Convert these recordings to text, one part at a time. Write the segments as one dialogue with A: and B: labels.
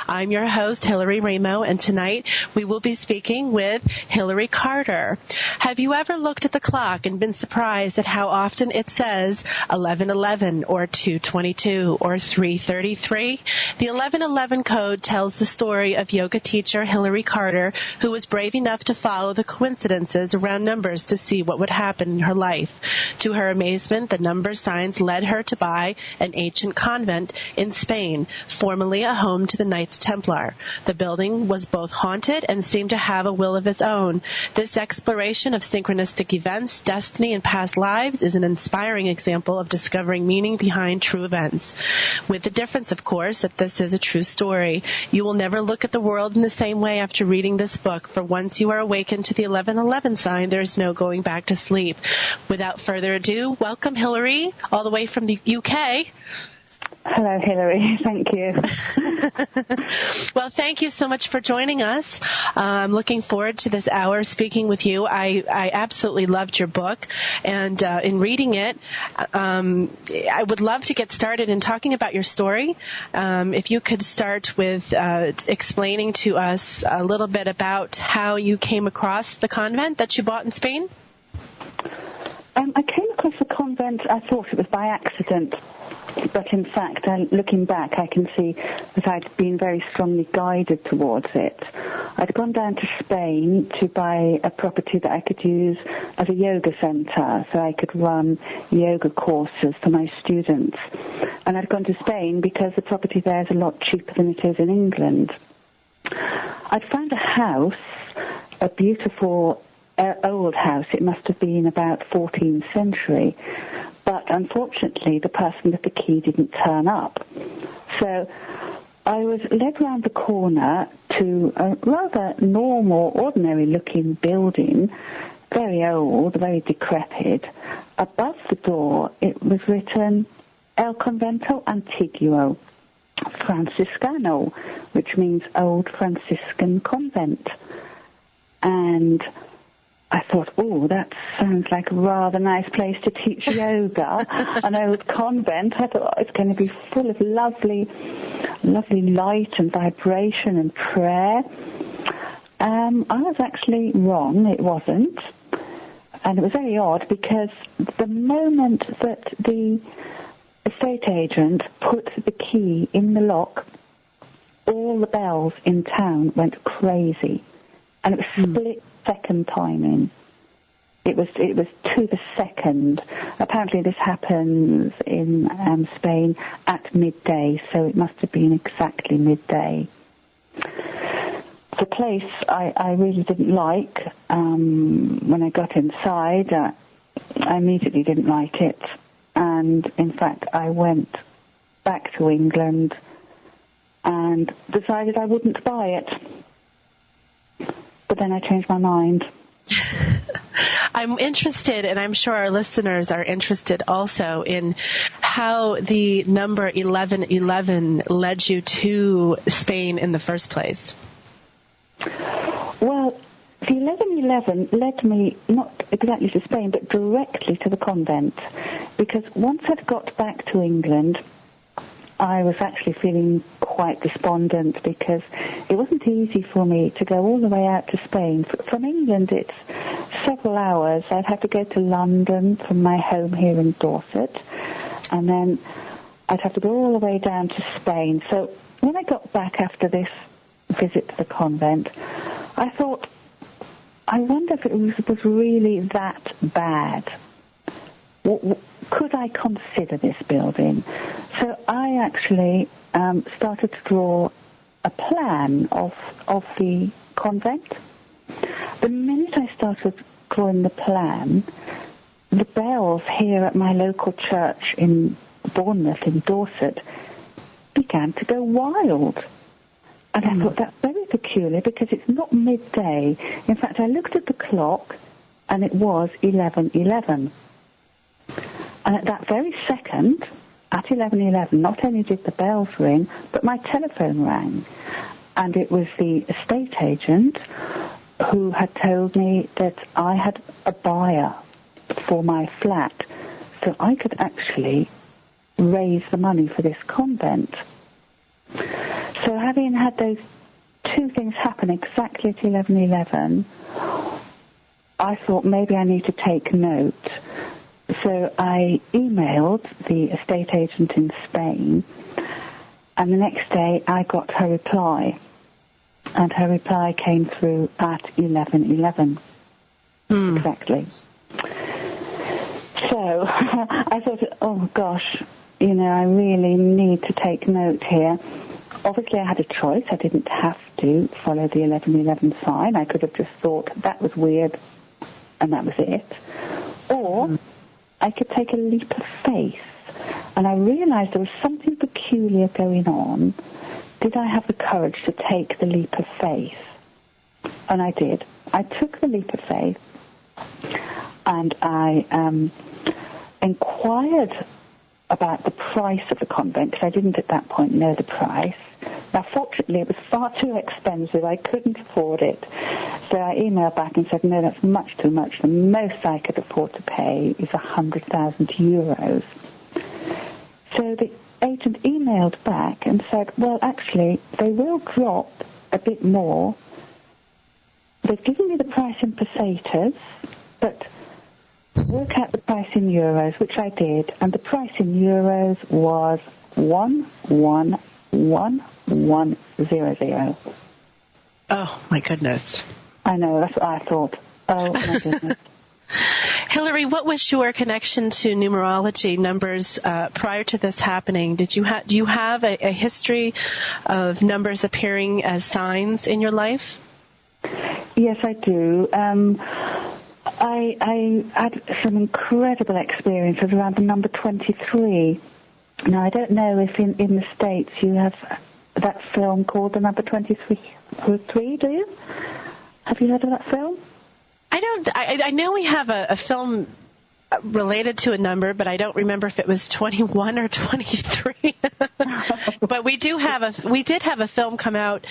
A: I'm your host, Hillary Raimo, and tonight we will be speaking with Hilary Carter. Have you ever looked at the clock and been surprised at how often it says 11:11 or 2:22 or 3:33? The 11:11 code tells the story of yoga teacher Hilary Carter, who was brave enough to follow the coincidences around numbers to see what would happen in her life. To her amazement, the number signs led her to buy an ancient convent in Spain, formerly a home to the Knights Templar. The building was both haunted and seemed to have a will of its own. This exploration of synchronistic events, destiny, and past lives is an inspiring example of discovering meaning behind true events. With the difference, of course, that this is a true story. You will never look at the world in the same way after reading this book, for once you are awakened to the 11:11 sign, there is no going back to sleep. Without further ado, welcome Hilary, all the way from the UK.
B: Hello, Hillary. Thank you.
A: Well, thank you so much for joining us. I'm looking forward to this hour speaking with you. I absolutely loved your book, and in reading it, I would love to get started in talking about your story. If you could start with explaining to us a little bit about how you came across the convent that you bought in Spain.
B: I came across the convent, I thought it was by accident. But in fact, looking back, I can see that I'd been very strongly guided towards it. I'd gone down to Spain to buy a property that I could use as a yoga centre, so I could run yoga courses for my students. And I'd gone to Spain because the property there is a lot cheaper than it is in England. I'd found a house, a beautiful old house. It must have been about 14th century. But unfortunately, the person with the key didn't turn up. So I was led round the corner to a rather normal, ordinary-looking building, very old, very decrepit. Above the door, it was written, El Convento Antiguo Franciscano, which means Old Franciscan Convent. And I thought, oh, that sounds like a rather nice place to teach yoga. An old convent. I thought, oh, it's going to be full of lovely light and vibration and prayer. I was actually wrong. It wasn't. And it was very odd because the moment that the estate agent put the key in the lock, all the bells in town went crazy. And it was split second timing. It was to the second. Apparently this happens in Spain at midday, so it must have been exactly midday. The place I really didn't like. When I got inside, I immediately didn't like it. And in fact, I went back to England and decided I wouldn't buy it. But then I changed my mind.
A: I'm interested, and I'm sure our listeners are interested also, in how the number 1111 led you to Spain in the first place.
B: Well, the 1111 led me not exactly to Spain, but directly to the convent. Because once I'd got back to England, I was actually feeling quite despondent because it wasn't easy for me to go all the way out to Spain. From England, it's several hours. I'd have to go to London from my home here in Dorset, and then I'd have to go all the way down to Spain. So when I got back after this visit to the convent, I thought, I wonder if it was really that bad. Could I consider this building? So I actually started to draw a plan of the convent. The minute I started drawing the plan, the bells here at my local church in Bournemouth, in Dorset, began to go wild. And I thought, that's very peculiar because it's not midday. In fact, I looked at the clock and it was 11:11. And at that very second, at 11:11, not only did the bells ring, but my telephone rang. And it was the estate agent who had told me that I had a buyer for my flat, so I could actually raise the money for this convent. So having had those two things happen exactly at 11:11, I thought maybe I need to take note. So I emailed the estate agent in Spain, and the next day I got her reply. And her reply came through at 11:11. Exactly. So I thought, oh gosh, I really need to take note here. Obviously I had a choice. I didn't have to follow the 11:11 sign. I could have just thought that was weird and that was it. Or I could take a leap of faith. And I realized there was something peculiar going on. Did I have the courage to take the leap of faith? And I did. I took the leap of faith, and I inquired about the price of the convent, because I didn't at that point know the price. Now, fortunately, it was far too expensive. I couldn't afford it. So I emailed back and said, no, that's much too much. The most I could afford to pay is 100,000 euros. So the agent emailed back and said, well, actually, they will drop a bit more. They've given me the price in pesetas, but work out the price in euros, which I did, and the price in euros was 111,100.
A: Oh, my goodness.
B: I know, that's what I thought. Oh, my goodness.
A: Hilary, what was your connection to numerology numbers prior to this happening? Do you have a history of numbers appearing as signs in your life?
B: Yes, I do. I had some incredible experiences around the number 23. Now, I don't know if in the States you have that film called The Number 23, do you? Have you heard of that film?
A: I know we have a film related to a number, but I don't remember if it was 21 or 23. But we did have a film come out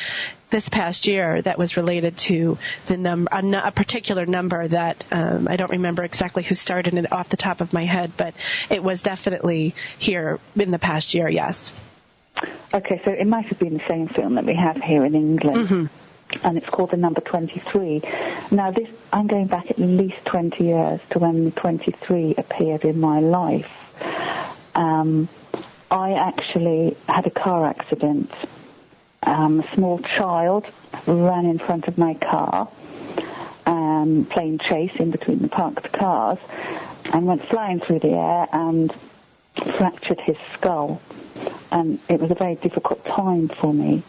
A: this past year that was related to the number, a particular number that I don't remember exactly who starred in it off the top of my head, but it was definitely here in the past year, yes.
B: Okay, so it might have been the same film that we have here in England.
A: Mm-hmm.
B: And it's called The Number 23. Now, I'm going back at least 20 years to when the 23 appeared in my life. I actually had a car accident. A small child ran in front of my car, playing chase in between the parked cars, and went flying through the air and fractured his skull. And it was a very difficult time for me.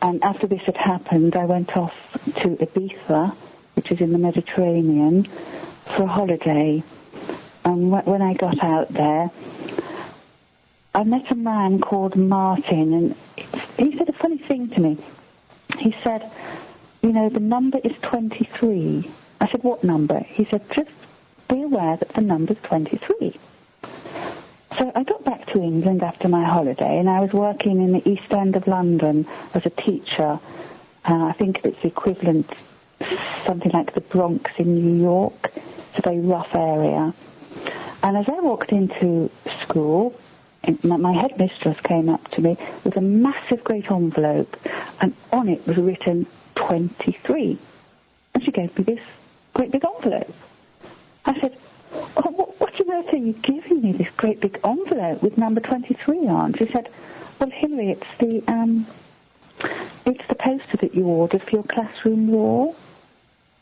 B: And after this had happened, I went off to Ibiza, which is in the Mediterranean, for a holiday. And when I got out there, I met a man called Martin, and he said a funny thing to me. He said, the number is 23. I said, what number? He said, just be aware that the number's 23. So I got back to England after my holiday, and I was working in the East End of London as a teacher. I think it's equivalent, something like the Bronx in New York. It's a very rough area. And as I walked into school, my headmistress came up to me with a massive great envelope, and on it was written 23. And she gave me this great big envelope. I said, oh, what on earth are you giving me, this great big envelope with number 23 on? She said, well, Hilary, it's the poster that you ordered for your classroom wall.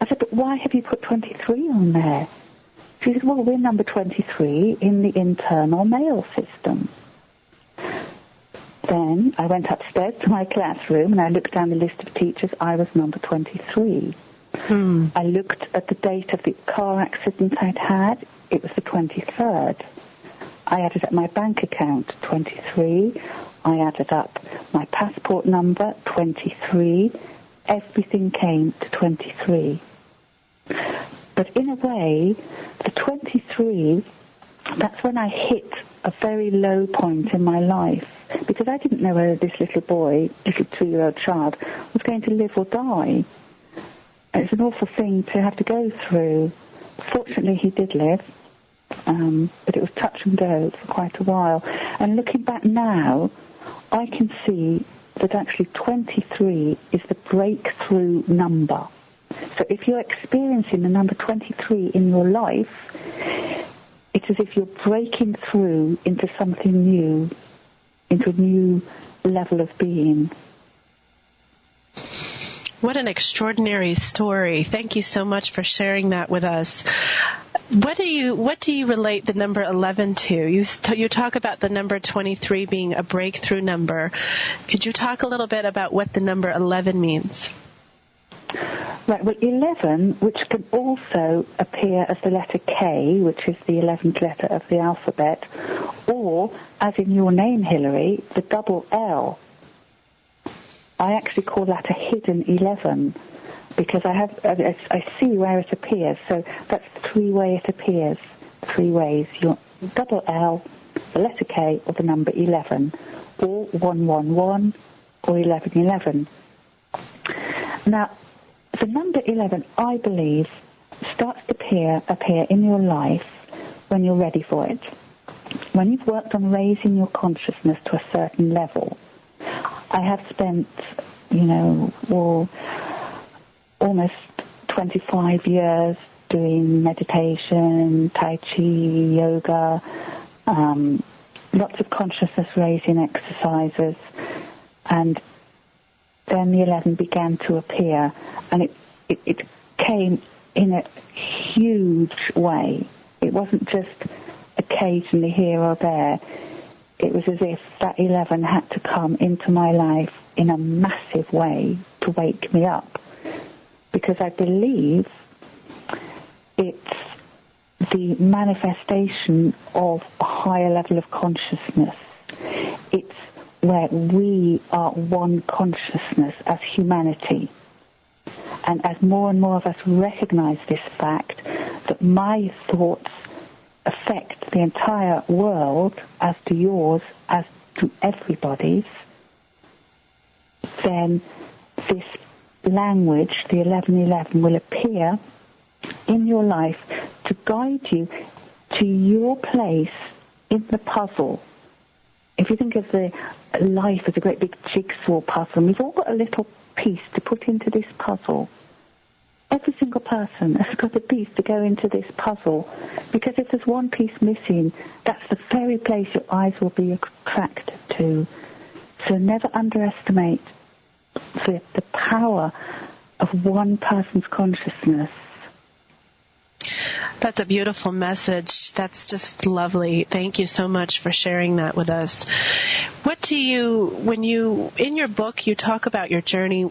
B: I said, but why have you put 23 on there? She said, well, we're number 23 in the internal mail system. Then I went upstairs to my classroom and I looked down the list of teachers. I was number 23. I looked at the date of the car accident I'd had. It was the 23rd. I added up my bank account, 23. I added up my passport number, 23. Everything came to 23. But in a way, the 23, that's when I hit a very low point in my life, because I didn't know whether this little boy, little 2-year-old child, was going to live or die. It's an awful thing to have to go through. Fortunately, he did live, but it was touch and go for quite a while. And looking back now, I can see that actually 23 is the breakthrough number. So if you're experiencing the number 23 in your life, it's as if you're breaking through into something new, into a new level of being.
A: What an extraordinary story. Thank you so much for sharing that with us. What do you relate the number 11 to? You talk about the number 23 being a breakthrough number. Could you talk a little bit about what the number 11 means?
B: Right, well, 11, which can also appear as the letter K, which is the 11th letter of the alphabet, or, as in your name, Hilary, the double L. I actually call that a hidden 11 because I see where it appears. So that's the 3-way it appears. 3 ways. Your double L, the letter K, or the number 11, or 111 or 1111. Now, the number 11, I believe, starts to appear in your life when you're ready for it. When you've worked on raising your consciousness to a certain level. I have spent, almost 25 years doing meditation, Tai Chi, yoga, lots of consciousness-raising exercises, and then the 11 began to appear, and it came in a huge way. It wasn't just occasionally here or there. It was as if that 11 had to come into my life in a massive way to wake me up. Because I believe it's the manifestation of a higher level of consciousness. It's where we are one consciousness as humanity. And as more and more of us recognize this fact, that my thoughts affect the entire world, as do yours, as to everybody's, then this language, the 1111, will appear in your life to guide you to your place in the puzzle. If you think of the life as a great big jigsaw puzzle, and we've all got a little piece to put into this puzzle. Every single person has got a piece to go into this puzzle, because if there's one piece missing, that's the very place your eyes will be attracted to. So never underestimate the power of one person's consciousness.
A: That's a beautiful message. That's just lovely. Thank you so much for sharing that with us. In your book, you talk about your journey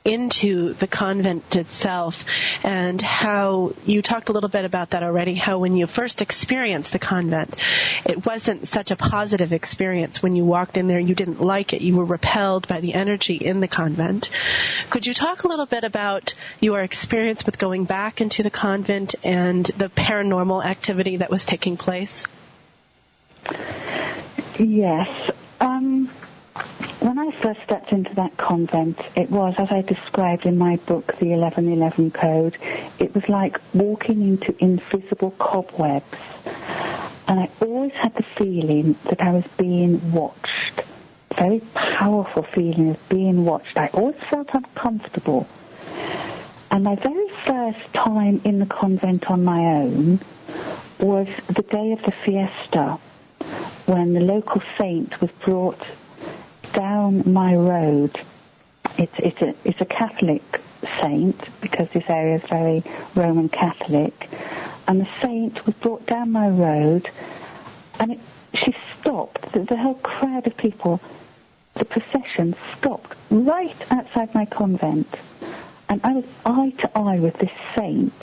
A: into the convent itself, and how you talked a little bit about that already, how when you first experienced the convent, it wasn't such a positive experience. When you walked in there, you didn't like it. You were repelled by the energy in the convent. Could you talk a little bit about your experience with going back into the convent and the paranormal activity that was taking place?
B: Yes. When I first stepped into that convent, it was, as I described in my book, The 1111 Code, it was like walking into invisible cobwebs. And I always had the feeling that I was being watched. Very powerful feeling of being watched. I always felt uncomfortable. And my very first time in the convent on my own was the day of the fiesta, when the local saint was brought down my road. It's a Catholic saint, because this area is very Roman Catholic, and the saint was brought down my road, and she stopped. The whole crowd of people, the procession, stopped right outside my convent, and I was eye to eye with this saint,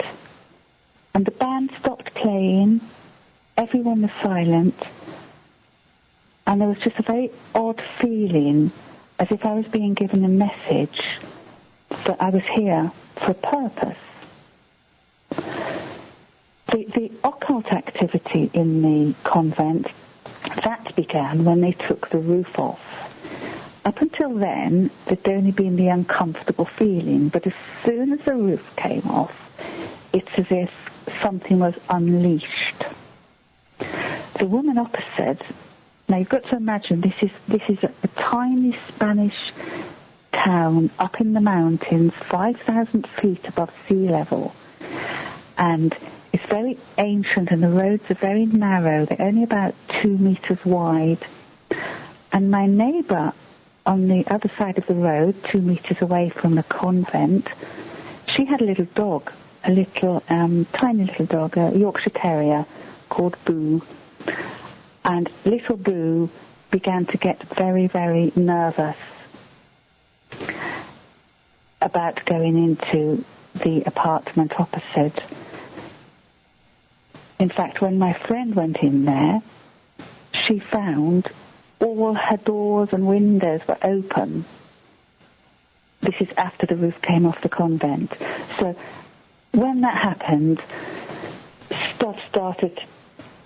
B: and the band stopped playing, everyone was silent, and there was just a very odd feeling, as if I was being given a message that I was here for a purpose. The occult activity in the convent, that began when they took the roof off. Up until then, there'd only been the uncomfortable feeling, but as soon as the roof came off, it's as if something was unleashed. The woman opposite Now, you've got to imagine this is a tiny Spanish town up in the mountains, 5,000 feet above sea level. And it's very ancient, and the roads are very narrow. They're only about 2 meters wide. And my neighbour on the other side of the road, 2 meters away from the convent, she had a little dog, a little tiny little dog, a Yorkshire Terrier called Boo. And little Boo began to get very, very nervous about going into the apartment opposite. In fact, when my friend went in there, she found all her doors and windows were open. This is after the roof came off the convent. So when that happened, stuff started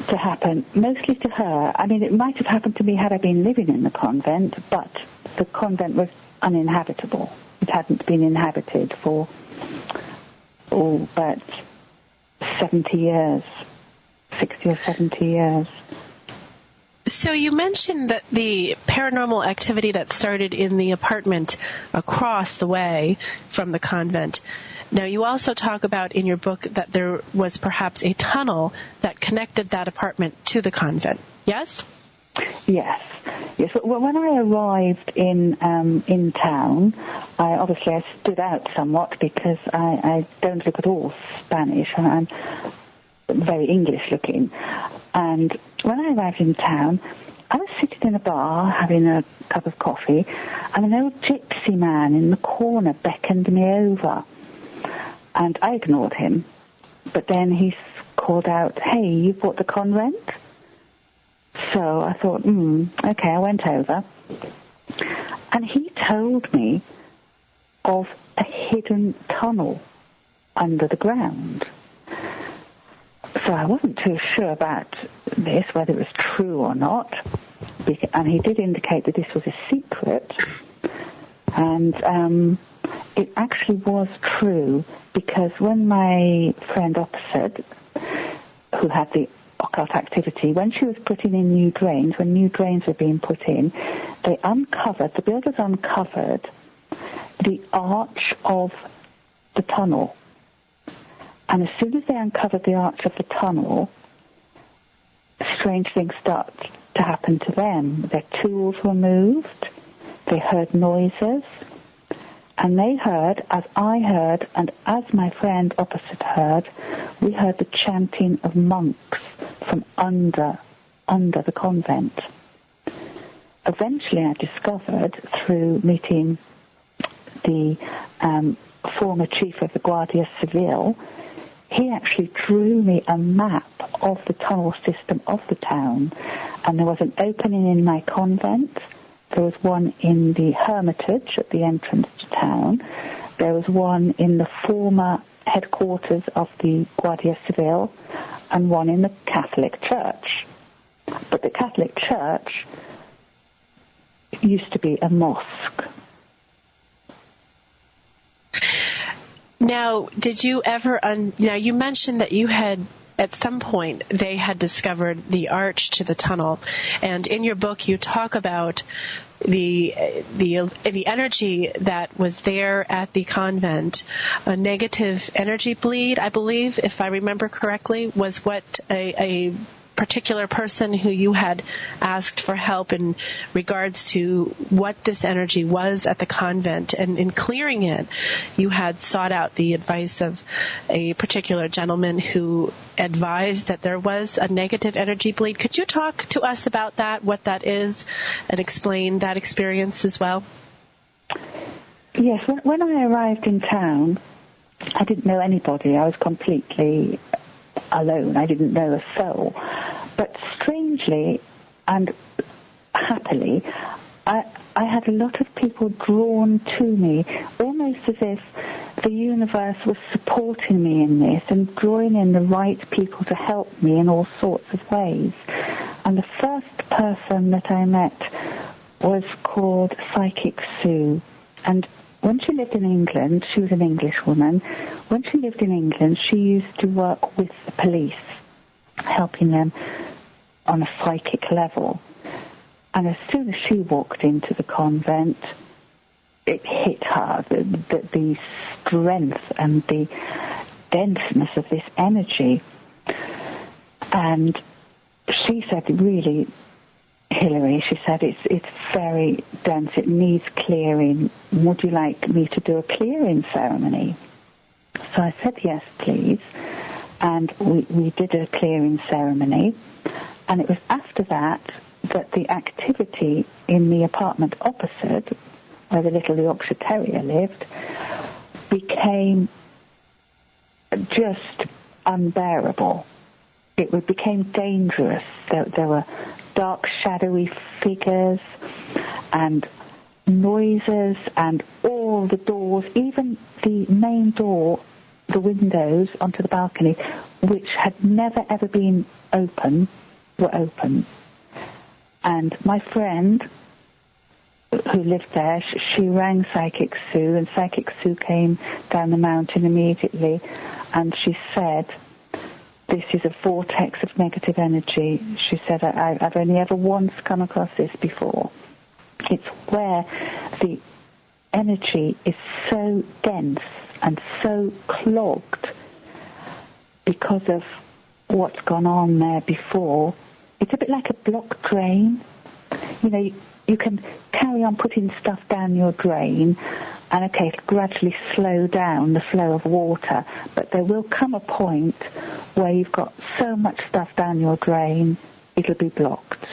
B: to happen, mostly to her. I mean, it might have happened to me had I been living in the convent, but the convent was uninhabitable. It hadn't been inhabited for, about 70 years, 60 or 70 years.
A: So you mentioned that the paranormal activity that started in the apartment across the way from the convent. Now, you also talk about in your book that there was perhaps a tunnel that connected that apartment to the convent. Yes?
B: Yes. Well, when I arrived in town, I stood out somewhat because I don't look at all Spanish. I'm very English looking. And when I arrived in town, I was sitting in a bar having a cup of coffee, and an old gypsy man in the corner beckoned me over. And I ignored him. But then he called out, "Hey, you bought the convent?" So I thought, okay, I went over. And he told me of a hidden tunnel under the ground. So I wasn't too sure about this, whether it was true or not. And he did indicate that this was a secret. And it actually was true, because when my friend opposite, who had the occult activity, when she was putting in new drains, when new drains were being put in, the builders uncovered the arch of the tunnel. And as soon as they uncovered the arch of the tunnel, strange things started to happen to them. Their tools were moved, they heard noises, and they heard, as I heard, and as my friend opposite heard, we heard the chanting of monks from under the convent. Eventually I discovered, through meeting the former chief of the Guardia Civil, he actually drew me a map of the tunnel system of the town. And there was an opening in my convent. There was one in the Hermitage at the entrance to town. There was one in the former headquarters of the Guardia Civil, and one in the Catholic Church. But the Catholic Church used to be a mosque.
A: Now, did you ever, now you mentioned that you had, at some point, they had discovered the arch to the tunnel. And in your book, you talk about the energy that was there at the convent. A negative energy bleed, I believe, if I remember correctly, was what a particular person who you had asked for help in regards to what this energy was at the convent, and in clearing it, you had sought out the advice of a particular gentleman who advised that there was a negative energy bleed. Could you talk to us about that, what that is, and explain that experience as well?
B: Yes, when I arrived in town, I didn't know anybody. I was completely alone. I didn't know a soul. But strangely and happily, I had a lot of people drawn to me, almost as if the universe was supporting me in this and drawing in the right people to help me in all sorts of ways. And the first person that I met was called Psychic Sue. And when she lived in England, she was an English woman. When she lived in England, she used to work with the police, helping them on a psychic level. And as soon as she walked into the convent, it hit her, the strength and the denseness of this energy. And she said, really, Hilary, she said, it's very dense, it needs clearing. Would you like me to do a clearing ceremony? So I said, yes, please. And we did a clearing ceremony. And it was after that the activity in the apartment opposite, where the little Yorkshire Terrier lived, became just unbearable. It became dangerous. There were dark, shadowy figures and noises, and all the doors, even the main door, the windows onto the balcony, which had never ever been open, were open. And my friend who lived there, she rang Psychic Sue, and Psychic Sue came down the mountain immediately, and she said, this is a vortex of negative energy. She said, I've only ever once come across this before. It's where the energy is so dense and so clogged because of what's gone on there before. It's a bit like a blocked drain. You know, you can carry on putting stuff down your drain, and okay, it'll gradually slow down the flow of water, but there will come a point where you've got so much stuff down your drain, it'll be blocked.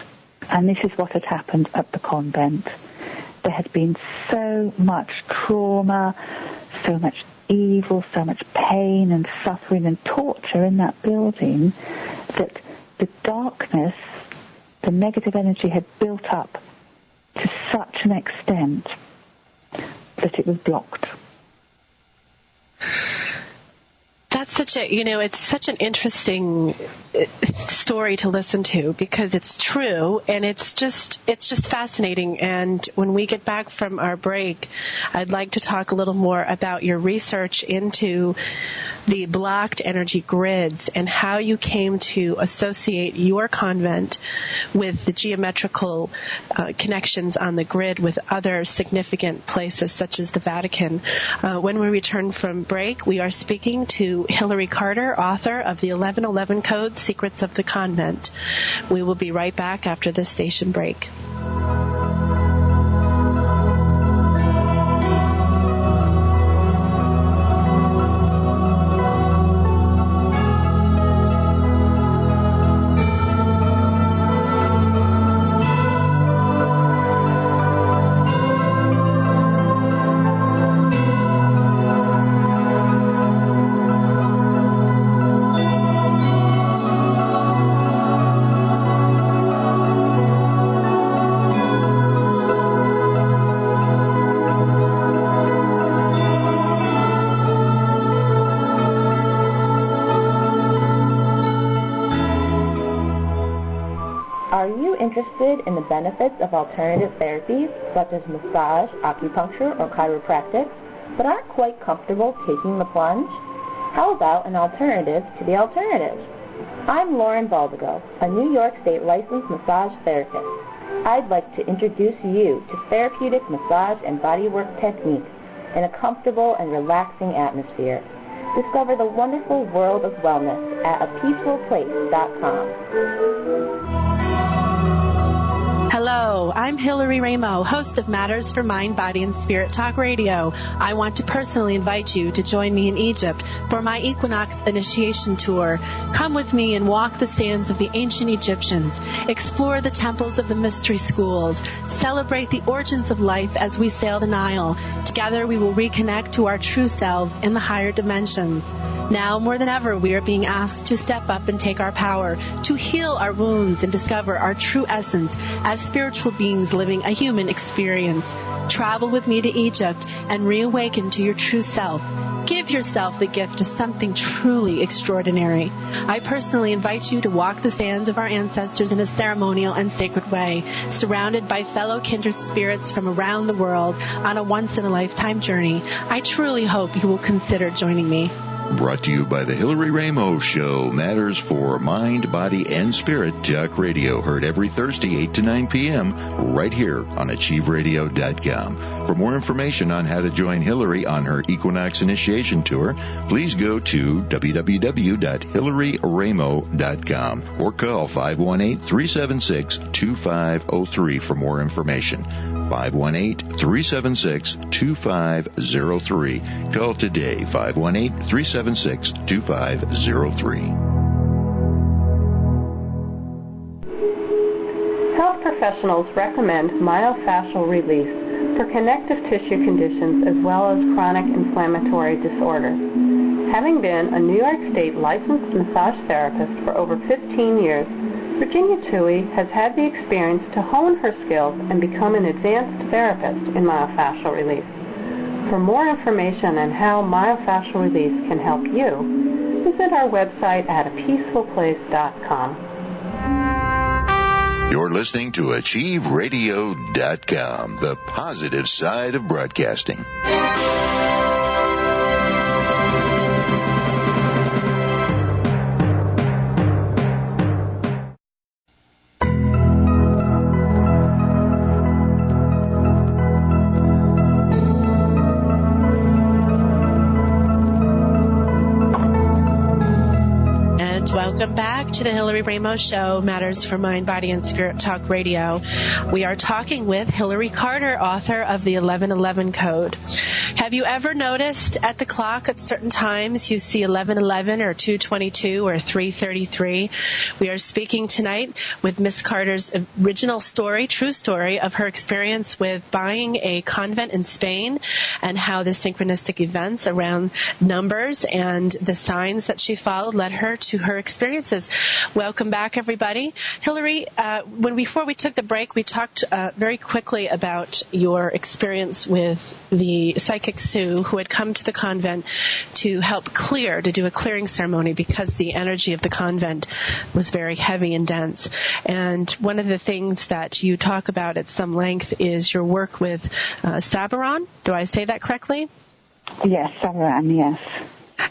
B: And this is what had happened at the convent. There had been so much trauma, so much evil, so much pain and suffering and torture in that building that the darkness, the negative energy had built up to such an extent that it was blocked.
A: That's such a, it's such an interesting story to listen to, because it's true, and it's just fascinating. And when we get back from our break, I'd like to talk a little more about your research into the blocked energy grids and how you came to associate your convent with the geometrical connections on the grid with other significant places such as the Vatican. When we return from break, we are speaking to Hilary Carter, author of the 1111 Code, Secrets of the Convent. We will be right back after this station break.
C: Interested in the benefits of alternative therapies such as massage, acupuncture, or chiropractic, but aren't quite comfortable taking the plunge? How about an alternative to the alternative? I'm Lauren Baldigo, a New York State licensed massage therapist. I'd like to introduce you to therapeutic massage and bodywork techniques in a comfortable and relaxing atmosphere. Discover the wonderful world of wellness at apeacefulplace.com.
A: Hello, I'm Hillary Raimo, host of Matters for Mind, Body, and Spirit Talk Radio. I want to personally invite you to join me in Egypt for my Equinox Initiation Tour. Come with me and walk the sands of the ancient Egyptians, explore the temples of the mystery schools, celebrate the origins of life as we sail the Nile. Together we will reconnect to our true selves in the higher dimensions. Now, more than ever, we are being asked to step up and take our power, to heal our wounds and discover our true essence as spiritual beings living a human experience. Travel with me to Egypt and reawaken to your true self. Give yourself the gift of something truly extraordinary. I personally invite you to walk the sands of our ancestors in a ceremonial and sacred way, surrounded by fellow kindred spirits from around the world on a once-in-a-lifetime journey. I truly hope you will consider joining me.
D: Brought to you by the Hillary Raimo Show, matters for mind, body, and spirit. Talk radio, heard every Thursday, 8 to 9 p.m., right here on AchieveRadio.com. For more information on how to join Hillary on her Equinox Initiation Tour, please go to www.hillaryraimo.com or call 518-376-2503 for more information. 518-376-2503. Call today, 518-376-2503.
E: Health professionals recommend myofascial release for connective tissue conditions as well as chronic inflammatory disorders. Having been a New York State licensed massage therapist for over 15 years, Virginia Tui has had the experience to hone her skills and become an advanced therapist in myofascial release. For more information on how myofascial release can help you, visit our website at apeacefulplace.com.
D: You're listening to AchieveRadio.com, the positive side of broadcasting.
A: Welcome back to the Hillary Raimo Show, Matters for Mind, Body, and Spirit Talk Radio. We are talking with Hilary Carter, author of the 1111 Code. Have you ever noticed at the clock at certain times you see 1111 or 222 or 333? We are speaking tonight with Miss Carter's original story, true story, of her experience with buying a convent in Spain and how the synchronistic events around numbers and the signs that she followed led her to her experiences. Welcome back, everybody. Hilary, before we took the break, we talked very quickly about your experience with the psychic Sue who had come to the convent to help to do a clearing ceremony because the energy of the convent was very heavy and dense. And one of the things that you talk about at some length is your work with Sabaron. Do I say that correctly?
B: Yes, Sabaron, yes.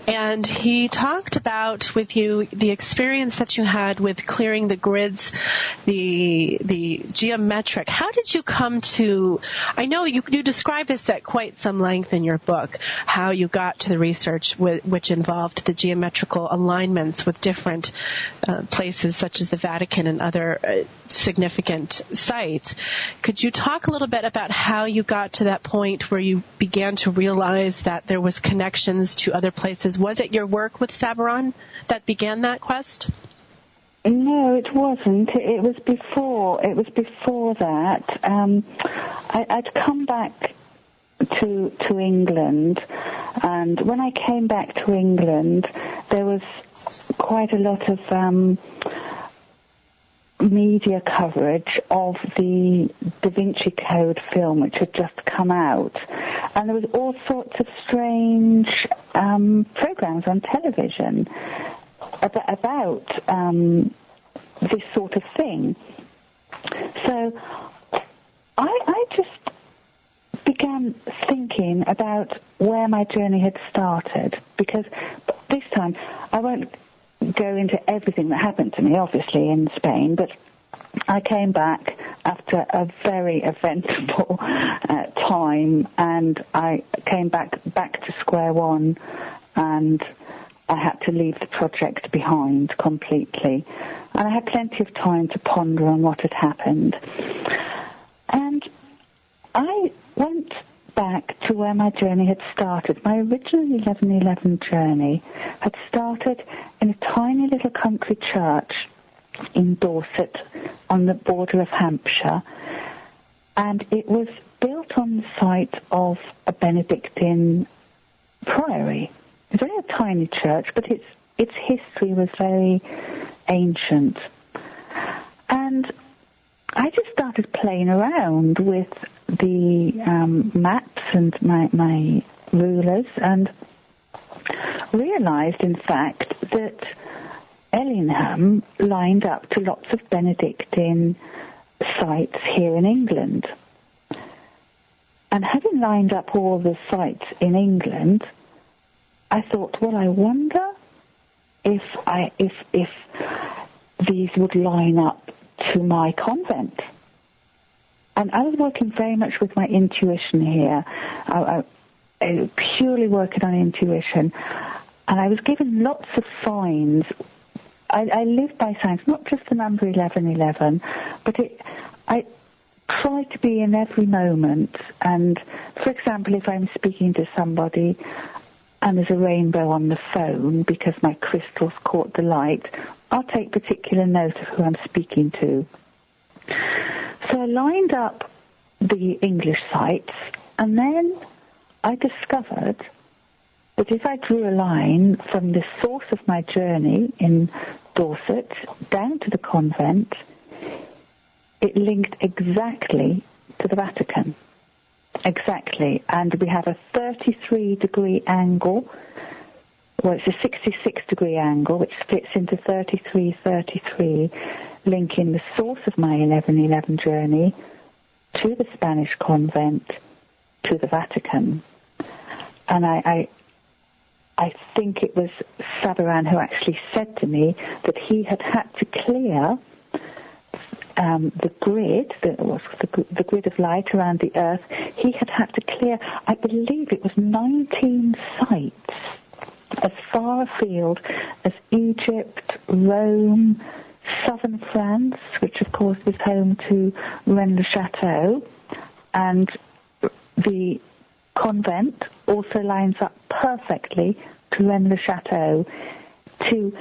A: And he talked about with you the experience that you had with clearing the grids, the geometric. How did you come to, I know you describe this at quite some length in your book, how you got to the research which involved the geometrical alignments with different places such as the Vatican and other significant sites. Could you talk a little bit about how you got to that point where you began to realize that there was connections to other places? Was it your work with Sabaron that began that quest?
B: No, it wasn't. It was before. It was before that. I'd come back to England, and when I came back to England, there was quite a lot of media coverage of the Da Vinci Code film, which had just come out. And there was all sorts of strange programs on television about this sort of thing. So I just began thinking about where my journey had started, because this time I won't go into everything that happened to me, obviously, in Spain, but I came back after a very eventful time, and I came back to square one, and I had to leave the project behind completely. And I had plenty of time to ponder on what had happened. And I went back to where my journey had started. My original 1111 journey had started in a tiny little country church in Dorset on the border of Hampshire, and it was built on the site of a Benedictine priory. It was only a tiny church, but its history was very ancient. And I just started playing around with the maps and my rulers, and realized, in fact, that Ellingham lined up to lots of Benedictine sites here in England. And having lined up all the sites in England, I thought, well, I wonder if these would line up to my convent. And I was working very much with my intuition here. I purely working on intuition. And I was given lots of signs. I live by signs, not just the number 1111, but I try to be in every moment. And, for example, if I'm speaking to somebody and there's a rainbow on the phone because my crystals caught the light, I'll take particular note of who I'm speaking to. So I lined up the English sites, and then I discovered that if I drew a line from the source of my journey in Dorset down to the convent, it linked exactly to the Vatican. Exactly. And we have a 33-degree angle. Well, it's a 66-degree angle, which fits into 33, linking the source of my 1111 journey to the Spanish convent, to the Vatican. And I think it was Sabaran who actually said to me that he had to clear the grid, the grid of light around the Earth. He had to clear, I believe it was 19 sites as far afield as Egypt, Rome, southern France, which of course was home to Rennes-le-Château, and the convent also lines up perfectly to Rennes-le-Château to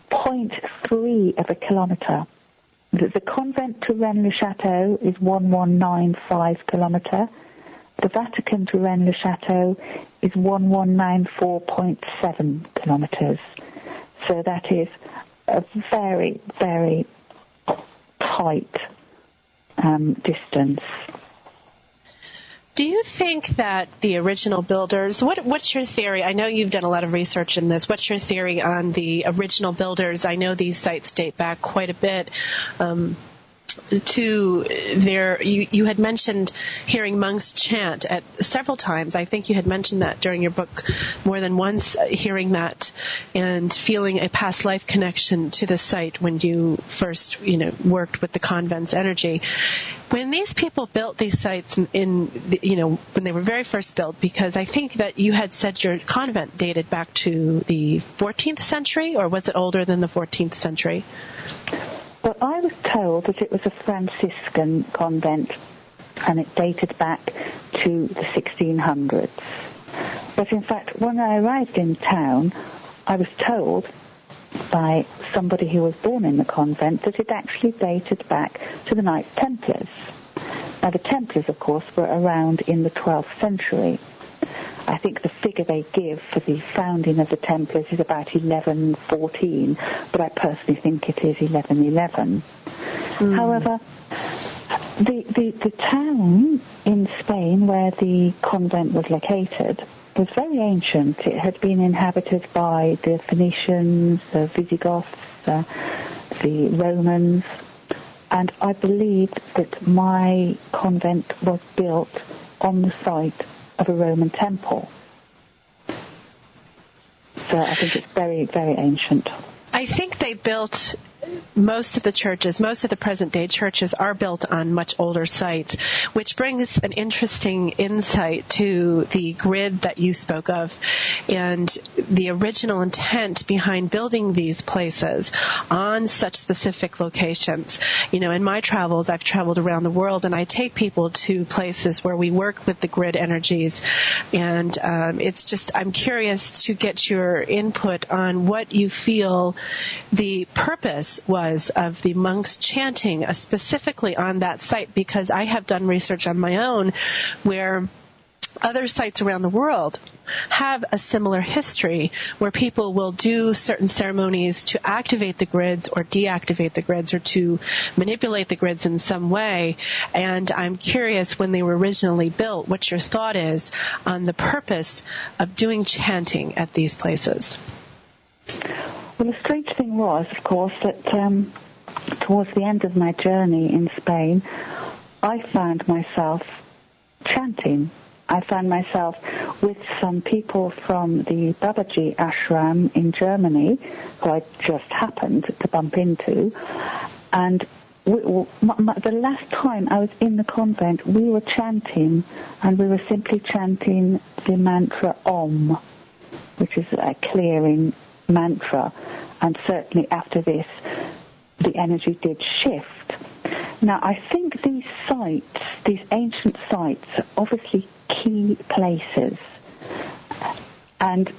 B: 0.3 of a kilometre. The convent to Rennes-le-Château is 1195 kilometre. The Vatican to Rennes-le-Château is 1194.7 kilometres. So that is a very, very tight distance.
A: Do you think that the original builders, what's your theory? I know you've done a lot of research in this. What's your theory on the original builders? I know these sites date back quite a bit to their, you had mentioned hearing monks chant at several times. I think you had mentioned that during your book more than once, hearing that and feeling a past life connection to the site when you first, worked with the convent's energy. When these people built these sites when they were very first built, because I think that you had said your convent dated back to the 14th century, or was it older than the 14th century?
B: Well, I was told that it was a Franciscan convent, and it dated back to the 1600s. But in fact, when I arrived in town, I was told by somebody who was born in the convent that it actually dated back to the Knights Templars. Now, the Templars, of course, were around in the 12th century. I think the figure they give for the founding of the Templars is about 1114, but I personally think it is 1111. However, the town in Spain where the convent was located was very ancient. It had been inhabited by the Phoenicians, the Visigoths, the Romans, and I believe that my convent was built on the site of a Roman temple. So I think it's very, very ancient.
A: I think they built most of the churches, most of the present-day churches are built on much older sites, which brings an interesting insight to the grid that you spoke of and the original intent behind building these places on such specific locations. In my travels, I've traveled around the world, and I take people to places where we work with the grid energies, and I'm curious to get your input on what you feel the purpose was of the monks chanting specifically on that site, because I have done research on my own where other sites around the world have a similar history where people will do certain ceremonies to activate the grids or deactivate the grids or to manipulate the grids in some way. And I'm curious, when they were originally built, what your thought is on the purpose of doing chanting at these places.
B: Well, the strange thing was, of course, that towards the end of my journey in Spain, I found myself chanting I found myself with some people from the Babaji ashram in Germany, who I just happened to bump into, and the last time I was in the convent, we were chanting, and we were simply chanting the mantra Om, which is a clearing mantra, and certainly after this, the energy did shift. Now, I think these sites, these ancient sites, are obviously key places, and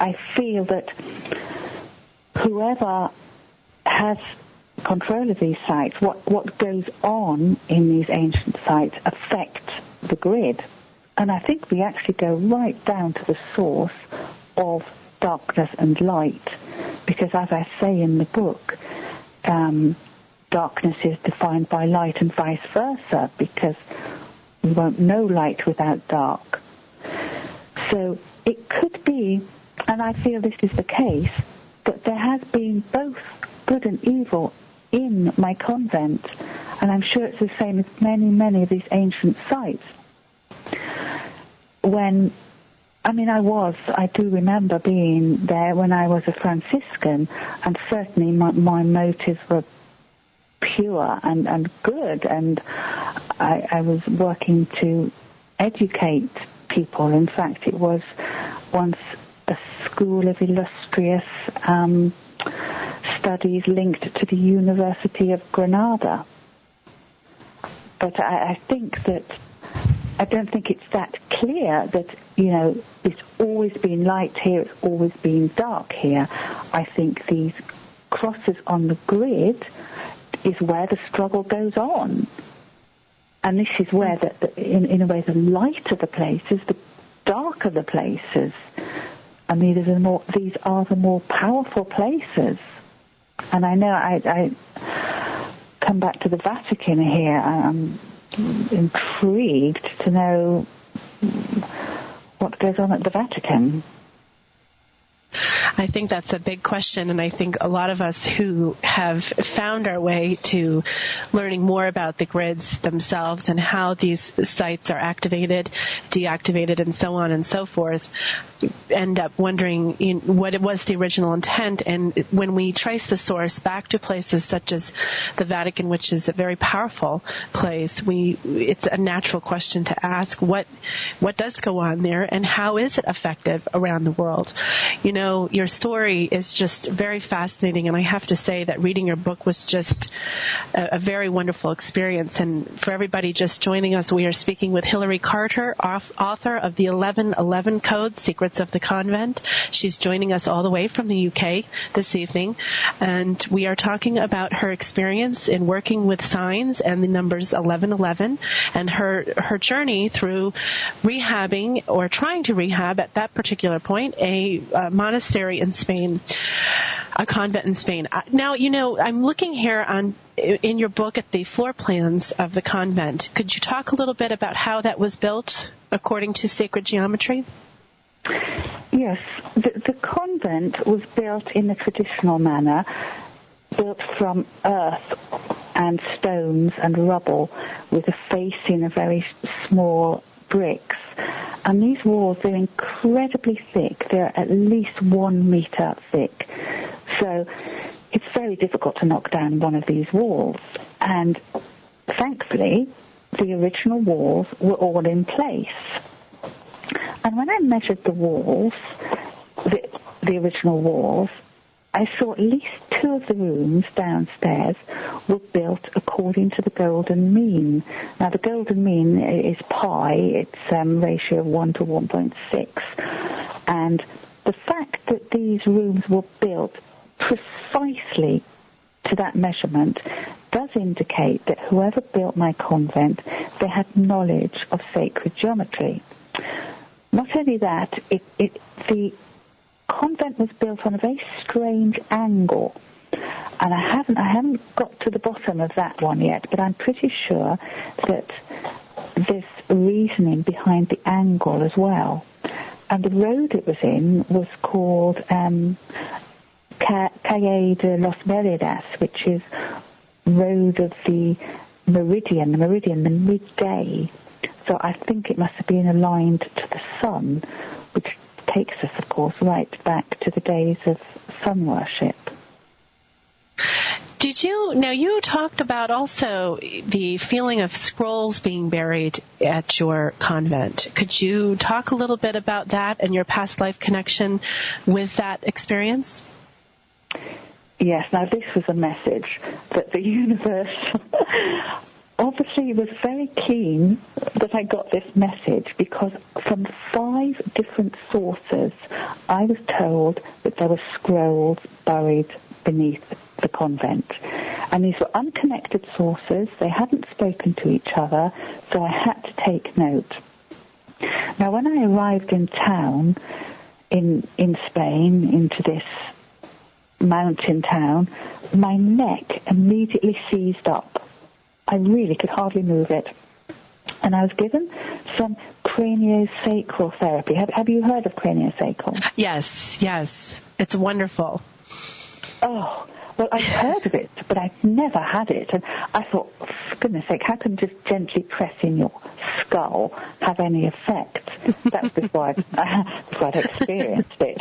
B: I feel that whoever has control of these sites, what goes on in these ancient sites affects the grid. And I think we actually go right down to the source of darkness and light, because as I say in the book, darkness is defined by light and vice versa, because we won't know light without dark. So it could be, and I feel this is the case, that there has been both good and evil in my convent, and I'm sure it's the same as many of these ancient sites. I do remember being there when I was a Franciscan, and certainly my motives were pure and good, and I was working to educate people. In fact, it was once a school of illustrious studies linked to the University of Granada. But I think that I don't think it's that clear that, it's always been light here, it's always been dark here. I think these crosses on the grid is where the struggle goes on. And this is where, in a way, the lighter the places, the darker the places. And these are the more powerful places. And I know I come back to the Vatican here. I'm intrigued to know what goes on at the Vatican.
A: I think that's a big question, and I think a lot of us who have found our way to learning more about the grids themselves and how these sites are activated, deactivated, and so on and so forth, end up wondering what it was the original intent. And when we trace the source back to places such as the Vatican, which is a very powerful place, it's a natural question to ask what does go on there and how is it effective around the world. Your story is just very fascinating, and I have to say that reading your book was just a very wonderful experience. And for everybody just joining us, we are speaking with Hilary Carter, author of the 1111 Code, Secrets of the Convent. She's joining us all the way from the UK this evening, and we are talking about her experience in working with signs and the numbers 1111 and her journey through rehabbing or trying to rehab at that particular point a monastery in Spain, a convent in Spain. Now, I'm looking here in your book at the floor plans of the convent. Could you talk a little bit about how that was built according to sacred geometry?
B: Yes, the convent was built in the traditional manner, built from earth and stones and rubble with a facing of very small bricks. And these walls, they're incredibly thick. They're at least 1 meter thick. So it's very difficult to knock down one of these walls. And thankfully, the original walls were all in place. And when I measured the walls, the original walls, I saw at least 2 of the rooms downstairs were built according to the golden mean. Now, the golden mean is pi. It's ratio of 1 to 1.6. And the fact that these rooms were built precisely to that measurement does indicate that whoever built my convent, they had knowledge of sacred geometry. Not only that, the convent was built on a very strange angle, and I haven't got to the bottom of that one yet, but I'm pretty sure that there's reasoning behind the angle as well. And the road it was in was called Calle de los Meridas, which is road of the meridian, the midday. So I think it must have been aligned to the sun, which takes us, of course, right back to the days of sun worship.
A: Now you talked about also the feeling of scrolls being buried at your convent. Could you talk a little bit about that and your past life connection with that experience?
B: Yes, now this was a message that the universe obviously was very keen that I got this message, because from 5 different sources I was told that there were scrolls buried beneath the convent. And these were unconnected sources. They hadn't spoken to each other, so I had to take note. Now, when I arrived in town in Spain, into this mountain town, my neck immediately seized up. I really could hardly move it. And I was given some craniosacral therapy. Have you heard of craniosacral?
A: Yes. It's wonderful.
B: Oh, well, I've heard of it, but I've never had it. And I thought, for goodness sake, how can just gently pressing your skull have any effect? That was before I'd experienced it.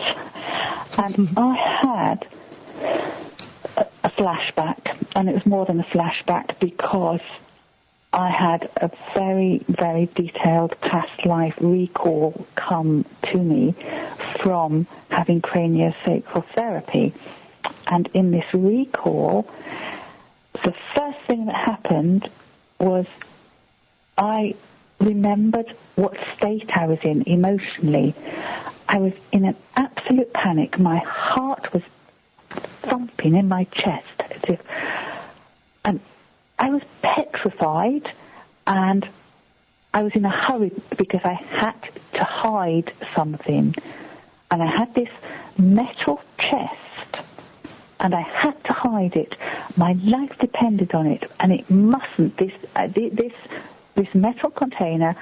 B: And I had a flashback, and it was more than a flashback, because I had a very, very detailed past life recall come to me from having craniosacral therapy. And in this recall, the first thing that happened was I remembered what state I was in emotionally. I was in an absolute panic. My heart was thumping in my chest, and I was petrified, and I was in a hurry because I had to hide something. And I had this metal chest, and I had to hide it. My life depended on it, and it mustn't. This metal container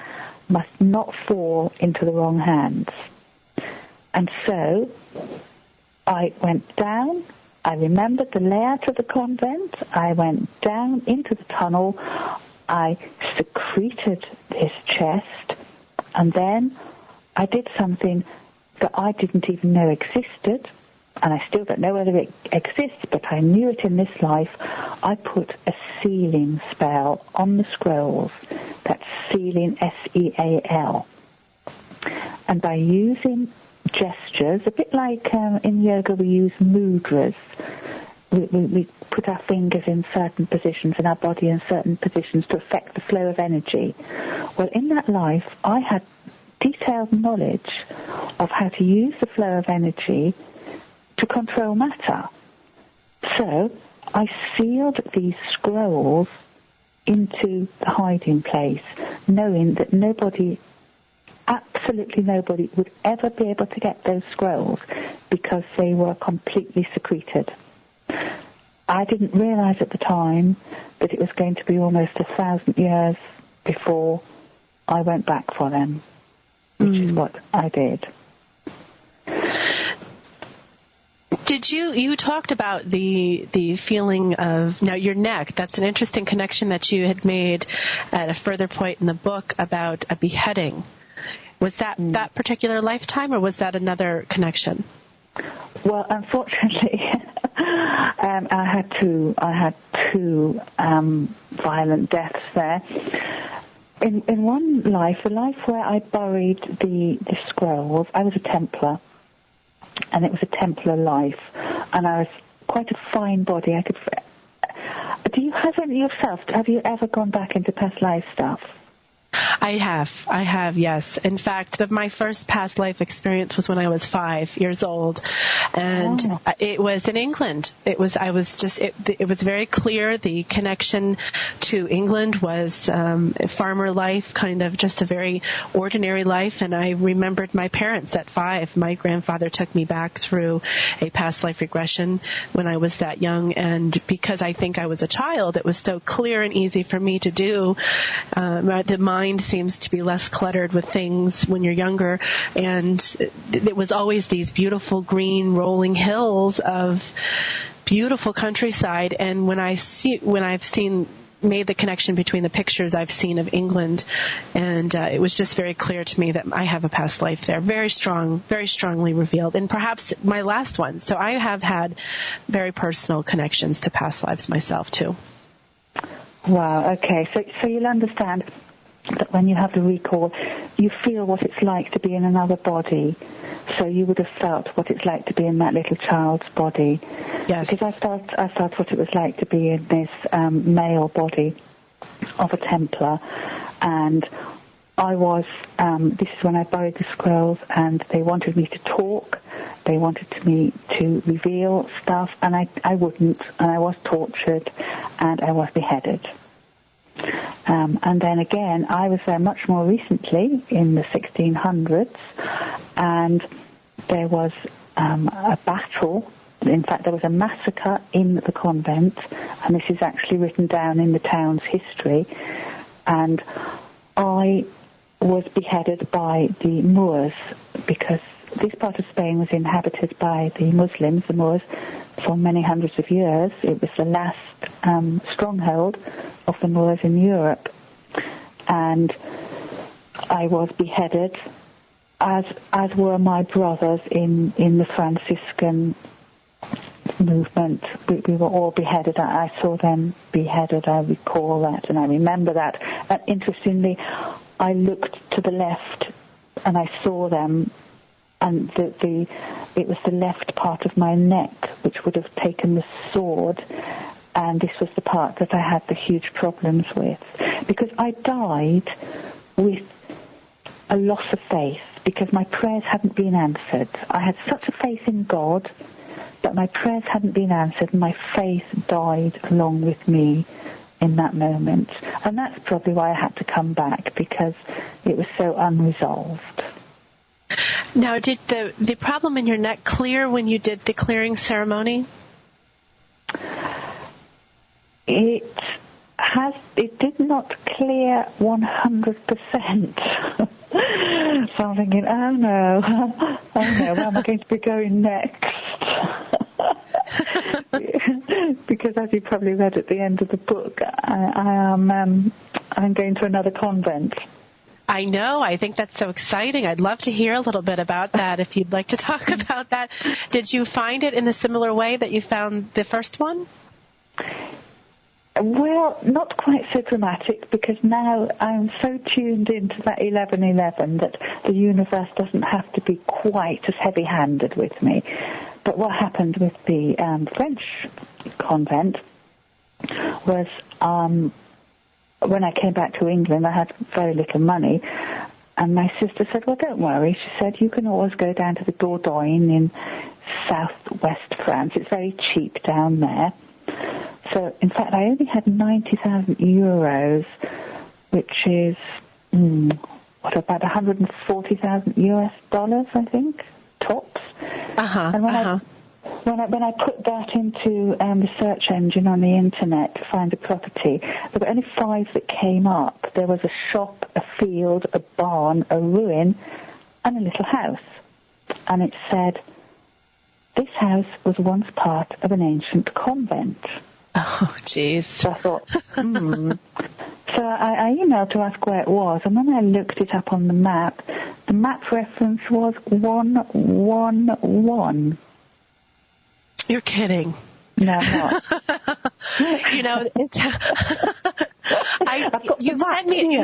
B: must not fall into the wrong hands. And so I went down. I remembered the layout of the convent. I went down into the tunnel. I secreted this chest, and then I did something that I didn't even know existed. And I still don't know whether it exists, but I knew it in this life. I put a sealing spell on the scrolls. That's sealing, S-E-A-L. And by using gestures, a bit like in yoga we use mudras. We put our fingers in certain positions and our body in certain positions to affect the flow of energy. Well, in that life, I had detailed knowledge of how to use the flow of energy to control matter. So I sealed these scrolls into the hiding place, knowing that absolutely nobody would ever be able to get those scrolls because they were completely secreted. I didn't realize at the time that it was going to be almost 1,000 years before I went back for them, which is what I did.
A: Did you talked about the feeling of, now your neck, that's an interesting connection that you had made at a further point in the book about a beheading. Was that that particular lifetime, or was that another connection?
B: Well, unfortunately, I had two violent deaths there. In one life, the life where I buried the scrolls, I was a Templar. And it was a Templar life, and I was quite a fine body. Do you have any yourself? Have you ever gone back into past life stuff?
A: I have, yes. In fact, my first past life experience was when I was 5 years old, and it was in England. It was very clear. The connection to England was a farmer life, kind of just a very ordinary life. And I remembered my parents at 5. My grandfather took me back through a past life regression when I was that young, and because I think I was a child, it was so clear and easy for me to do. The mind seems to be less cluttered with things when you're younger, and it was always these beautiful green rolling hills of beautiful countryside. And when I've seen made the connection between the pictures I've seen of England, and it was just very clear to me that I have a past life there, very strong, very strongly revealed, and perhaps my last one. So I have had very personal connections to past lives myself, too.
B: Wow, okay. So you'll understand that when you have the recall, you feel what it's like to be in another body. So you would have felt what it's like to be in that little child's body.
A: Yes.
B: Because I felt what it was like to be in this male body of a Templar. And I was, this is when I buried the scrolls, and they wanted me to talk. They wanted me to reveal stuff, and I wouldn't. And I was tortured, and I was beheaded. And then again, I was there much more recently in the 1600s, and there was a battle. In fact, there was a massacre in the convent, and this is actually written down in the town's history. And I was beheaded by the Moors, because this part of Spain was inhabited by the Muslims, the Moors, for many hundreds of years. It was the last stronghold of the Moors in Europe. And I was beheaded, as were my brothers in the Franciscan movement. We were all beheaded. I saw them beheaded. I recall that, and I remember that. And interestingly, I looked to the left, and I saw them, and it was the left part of my neck which would have taken the sword, and this was the part that I had the huge problems with, because I died with a loss of faith, because my prayers hadn't been answered. I had such a faith in God, but my prayers hadn't been answered, and my faith died along with me in that moment. And that's probably why I had to come back, because it was so unresolved.
A: Now, did the problem in your neck clear when you did the clearing ceremony?
B: It did not clear 100%. So I'm thinking, oh no, where am I going to be going next? Because as you probably read at the end of the book, I'm going to another convent.
A: I know. I think that's so exciting. I'd love to hear a little bit about that if you'd like to talk about that. Did you find it in a similar way that you found the first one?
B: Well, not quite so dramatic, because now I'm so tuned into that 1111 that the universe doesn't have to be quite as heavy-handed with me. But what happened with the French convent was when I came back to England, I had very little money, and my sister said, well, don't worry. She said, you can always go down to the Dordogne in southwest France. It's very cheap down there. So, in fact, I only had 90,000 euros, which is, about 140,000 US dollars, I think, tops. And when I put that into the search engine on the internet to find a property, there were only 5 that came up. There was a shop, a field, a barn, a ruin, and a little house. And it said, this house was once part of an ancient convent.
A: Oh, jeez.
B: So I thought, So I emailed to ask where it was, and when I looked it up on the map reference was 111.
A: You're kidding.
B: No, I'm not.
A: You know, it's... you sent me.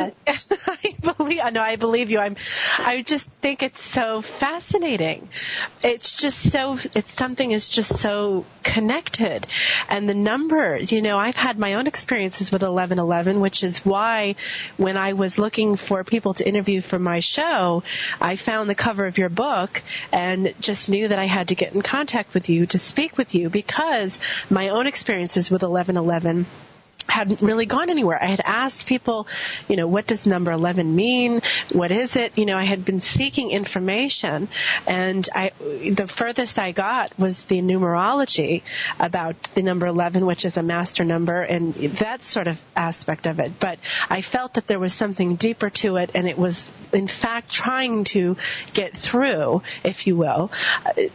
A: I believe you. I just think it's so fascinating. It's just so. Something is just so connected, and the numbers. You know, I've had my own experiences with 1111, which is why when I was looking for people to interview for my show, I found the cover of your book and just knew that I had to get in contact with you to speak with you, because my own experiences with 1111 hadn't really gone anywhere. I had asked people, you know, what does number 11 mean? What is it? You know, I had been seeking information, and the furthest I got was the numerology about the number 11, which is a master number, and that sort of aspect of it. But I felt that there was something deeper to it, and it was, in fact, trying to get through, if you will,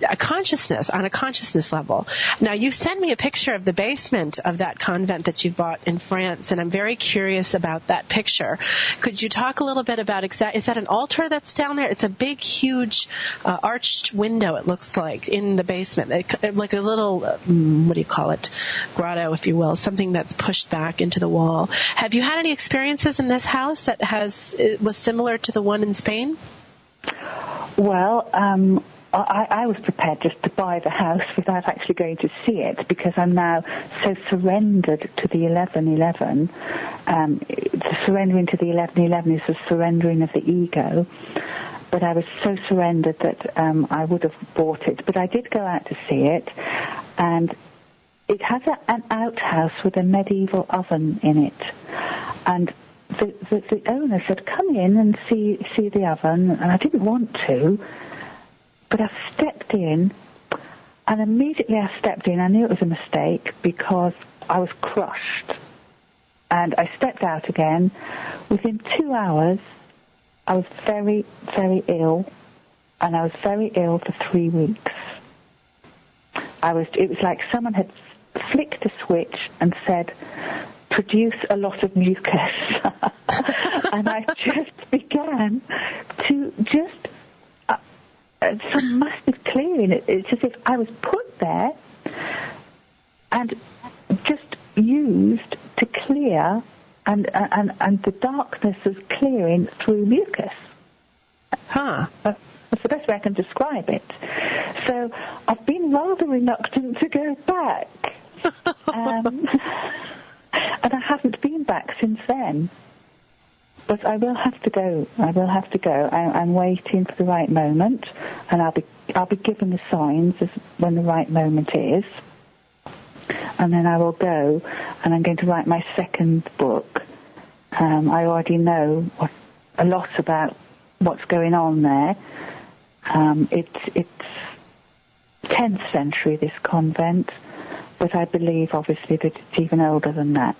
A: a consciousness, on a consciousness level. Now, you sent me a picture of the basement of that convent that you bought out in France, and I'm very curious about that picture. Could you talk a little bit about is that an altar that's down there? It's a big, huge arched window, it looks like, in the basement, like a little, what do you call it, grotto, if you will, something that's pushed back into the wall. Have you had any experiences in this house that was similar to the one in Spain?
B: Well, I was prepared just to buy the house without actually going to see it, because I'm now so surrendered to the 1111. The surrendering to the 1111 is the surrendering of the ego. But I was so surrendered that I would have bought it. But I did go out to see it, and it has an outhouse with a medieval oven in it. And the owner said, come in and see the oven, and I didn't want to. But I stepped in, and immediately I stepped in, I knew it was a mistake because I was crushed. And I stepped out again. Within 2 hours, I was very, very ill, and I was very ill for 3 weeks. It was like someone had flicked a switch and said, produce a lot of mucus. And I just began to some massive clearing. It's as if I was put there and just used to clear, and the darkness was clearing through mucus. That's the best way I can describe it. So I've been rather reluctant to go back. And I haven't been back since then. But I will have to go. I'm waiting for the right moment, and I'll be given the signs when the right moment is. And then I will go, and I'm going to write my second book. I already know a lot about what's going on there. It's 10th century, this convent, but I believe, obviously, that it's even older than that.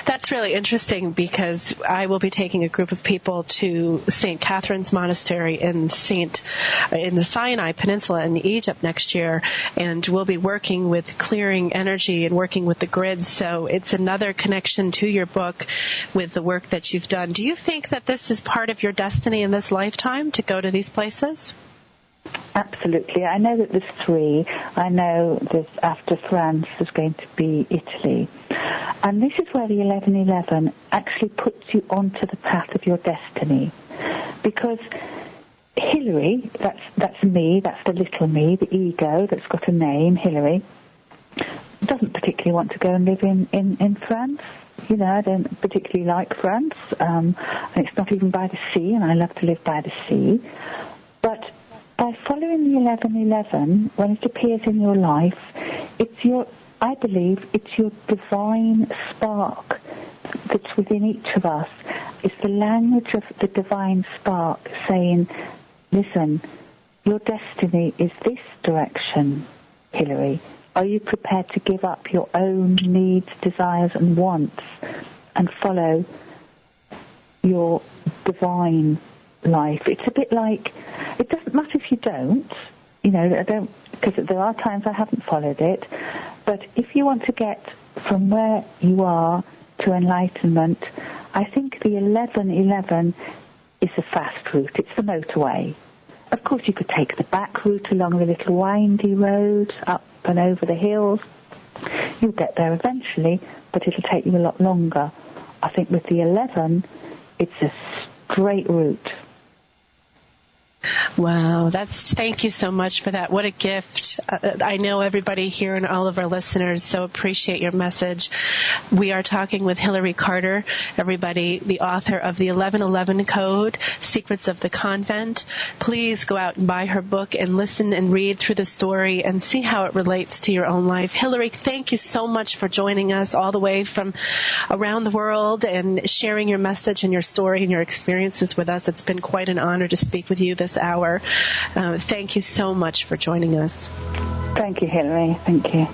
A: That's really interesting, because I will be taking a group of people to St. Catherine's Monastery in the Sinai Peninsula in Egypt next year, and we'll be working with clearing energy and working with the grid. So it's another connection to your book with the work that you've done. Do you think that this is part of your destiny in this lifetime, to go to these places?
B: Absolutely. I know that there's 3. I know that after France there's going to be Italy. And this is where the 1111 actually puts you onto the path of your destiny. Because Hilary, that's me, that's the little me, the ego that's got a name, Hilary, doesn't particularly want to go and live in France. You know, I don't particularly like France. And it's not even by the sea, and I love to live by the sea. But by following the 1111, when it appears in your life, I believe it's your divine spark that's within each of us. It's the language of the divine spark saying, listen, your destiny is this direction, Hilary. Are you prepared to give up your own needs, desires, and wants and follow your divine life? It's a bit like, it doesn't matter if you don't, because there are times I haven't followed it, but if you want to get from where you are to enlightenment, I think the 1111 is the fast route. It's the motorway. Of course, you could take the back route along the little windy road, up and over the hills. You'll get there eventually, but it'll take you a lot longer. I think with the 11, it's a straight route.
A: Wow, thank you so much for that. What a gift. I know everybody here and all of our listeners so appreciate your message. We are talking with Hilary Carter, everybody, the author of the 1111 Code, Secrets of the Convent. Please go out and buy her book and listen and read through the story and see how it relates to your own life. Hilary, thank you so much for joining us all the way from around the world and sharing your message and your story and your experiences with us. It's been quite an honor to speak with you this hour. Thank you so much for joining us.
B: Thank you, Hilary. Thank you.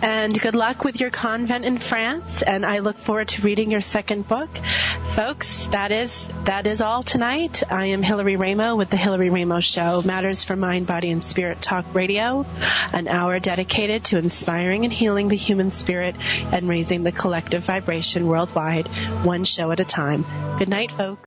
A: And good luck with your convent in France, and I look forward to reading your second book. Folks, that is all tonight. I am Hillary Raimo with the Hillary Raimo Show, Matters for Mind, Body, and Spirit Talk Radio, an hour dedicated to inspiring and healing the human spirit and raising the collective vibration worldwide, one show at a time. Good night, folks.